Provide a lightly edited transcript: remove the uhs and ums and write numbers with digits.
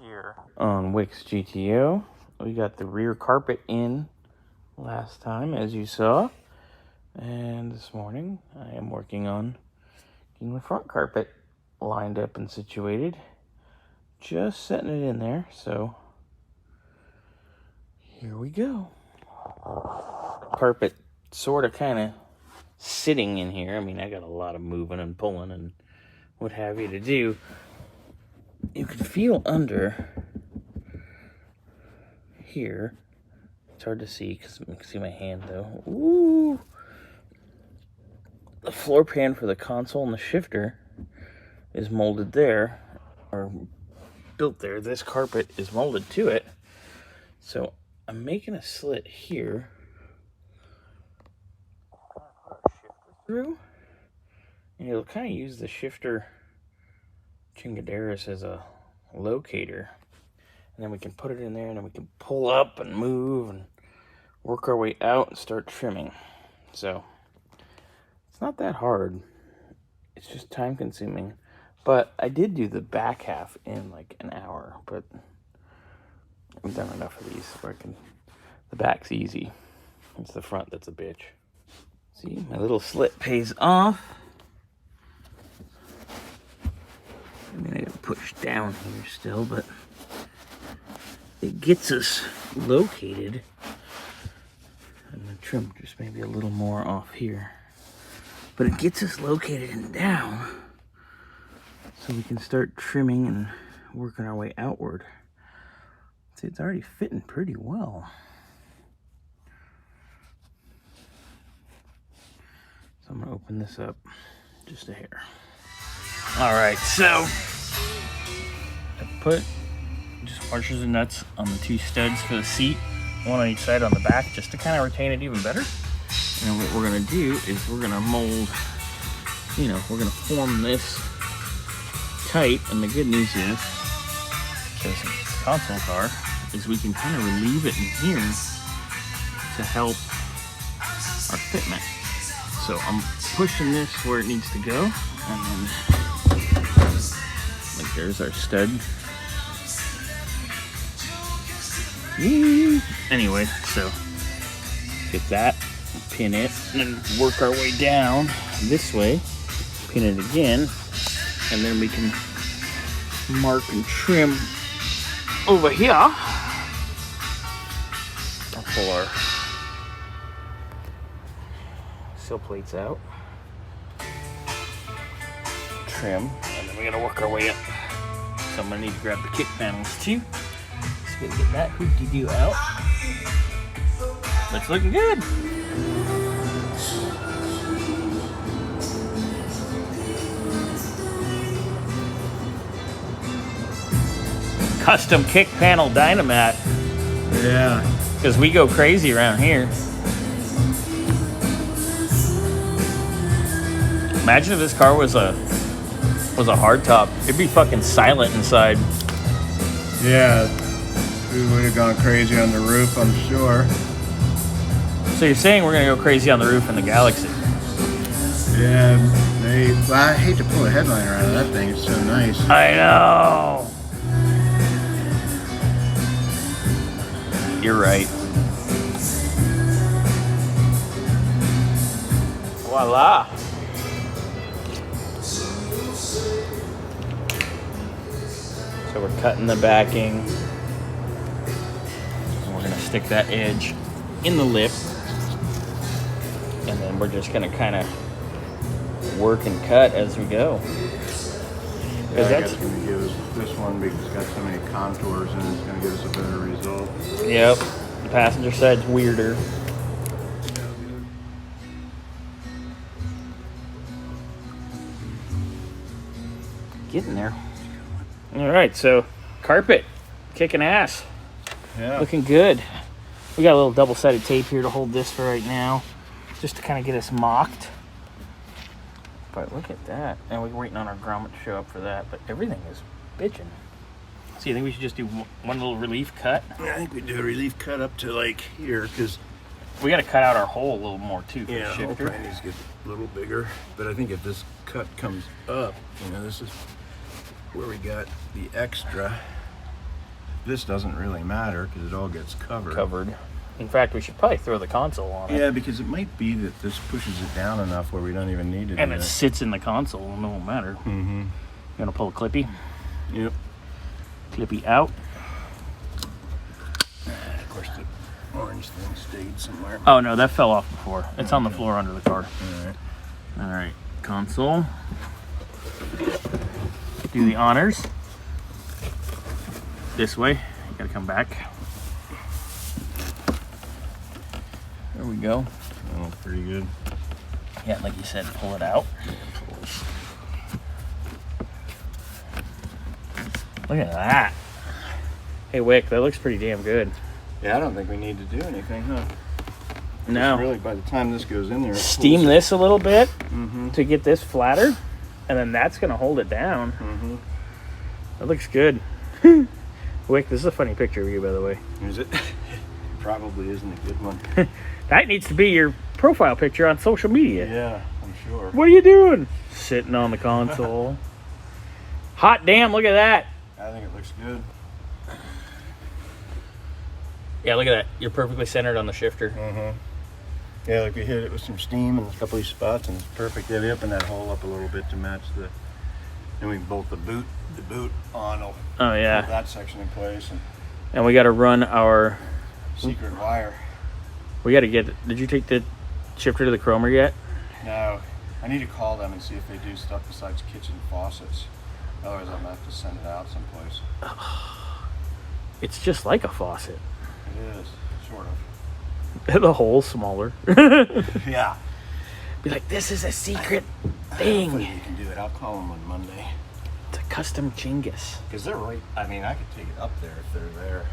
here on Wick's GTO. We got the rear carpet in last time, as you saw. And this morning, I am working on getting the front carpet lined up and situated. Just setting it in there, so here we go. Carpet sort of kind of sitting in here. I mean, I got a lot of moving and pulling and what have you to do. You can feel under here. It's hard to see because you can see my hand though. Ooh! The floor pan for the console and the shifter is molded there, or built there. This carpet is molded to it. So I'm making a slit here through, and it'll kind of use the shifter chingaderas as a locator, and then we can put it in there, and then we can pull up and move and work our way out and start trimming. So it's not that hard, it's just time consuming. But I did do the back half in like an hour, but I've done enough of these where I can, the back's easy. It's the front that's a bitch. See, my little slit pays off. I mean, I gotta push down here still, but it gets us located. I'm gonna trim just maybe a little more off here, but it gets us located and down so we can start trimming and working our way outward. See, it's already fitting pretty well. So I'm gonna open this up just a hair. All right, so I put just washers and nuts on the two studs for the seat, one on each side on the back, just to kind of retain it even better. And what we're gonna do is we're gonna mold, you know, we're gonna form this tight. And the good news is, because console car, is we can kind of relieve it in here to help our fitment. So I'm pushing this where it needs to go, and then like there's our stud. Anyway, so get that, pin it, and then work our way down this way, pin it again, and then we can mark and trim over here. I'll pull our sill plates out, trim, and then we gotta work our way up. So I'm gonna need to grab the kick panels too. So we gotta get that hoop-de-doo out. But it's looking good. Custom kick panel dynamat. Yeah. Because we go crazy around here. Imagine if this car was a hardtop. It'd be fucking silent inside. Yeah. We would have gone crazy on the roof, I'm sure. So you're saying we're gonna go crazy on the roof in the Galaxy? Yeah. Well, I hate to pull a headliner out of that thing. It's so nice. I know. You're right. Voila. So we're cutting the backing. And we're gonna stick that edge in the lip. And then we're just gonna kind of work and cut as we go. Yeah, I guess it's going to give us this one because it's got so many contours and it's going to give us a better result. Yep. The passenger side's weirder. Getting there. All right, so carpet kicking ass. Yeah. Looking good. We got a little double-sided tape here to hold this for right now, just to kind of get us mocked. But look at that. And we're waiting on our grommet to show up for that, but everything is bitching. So you think we should just do one little relief cut? I think we do a relief cut up to like here because we got to cut out our hole a little more too for the the shifter. probably needs to get a little bigger. But I think if this cut comes up, you know, this is where we got the extra. this doesn't really matter because it all gets covered. In fact, we should probably throw the console on it. Yeah, because it might be that this pushes it down enough where we don't even need it. And it sits in the console and it won't matter. Mm-hmm. You gonna pull a clippy? Yep. Clippy out. Of course, the orange thing stayed somewhere. Oh no, that fell off before. It's on the floor under the car. Alright. Alright, console. Do the honors. This way. You gotta come back. There we go. Oh, pretty good. Yeah, like you said, pull it out. Look at that. Hey, Wick, that looks pretty damn good. Yeah, I don't think we need to do anything, huh? No. Really, by the time this goes in there, it Steam pulls this a little bit Mm-hmm. to get this flatter, and then that's going to hold it down. Mm-hmm. That looks good. Wick, this is a funny picture of you, by the way. Is it? Probably isn't a good one. That needs to be your profile picture on social media. Yeah, I'm sure. What are you doing? Sitting on the console. Hot damn, look at that. I think it looks good. Yeah, look at that. You're perfectly centered on the shifter. Mm-hmm. Yeah, like we hit it with some steam in a couple of spots, and it's perfect. Yeah, we open that hole up a little bit to match the. Then we can bolt the boot on. Oh, Hold yeah. that section in place, and And we got to run our... secret wire. We got to get... Did you take the shifter to the chromer yet? No, I need to call them and see if they do stuff besides kitchen faucets. Otherwise, I'm gonna have to send it out someplace. It's just like a faucet. It is, sort of. The hole's smaller. Yeah. Be like, this is a secret Hopefully thing. you can do it. I'll call them on Monday. It's a custom Chingus. Because they're right. I mean, I could take it up there if they're there.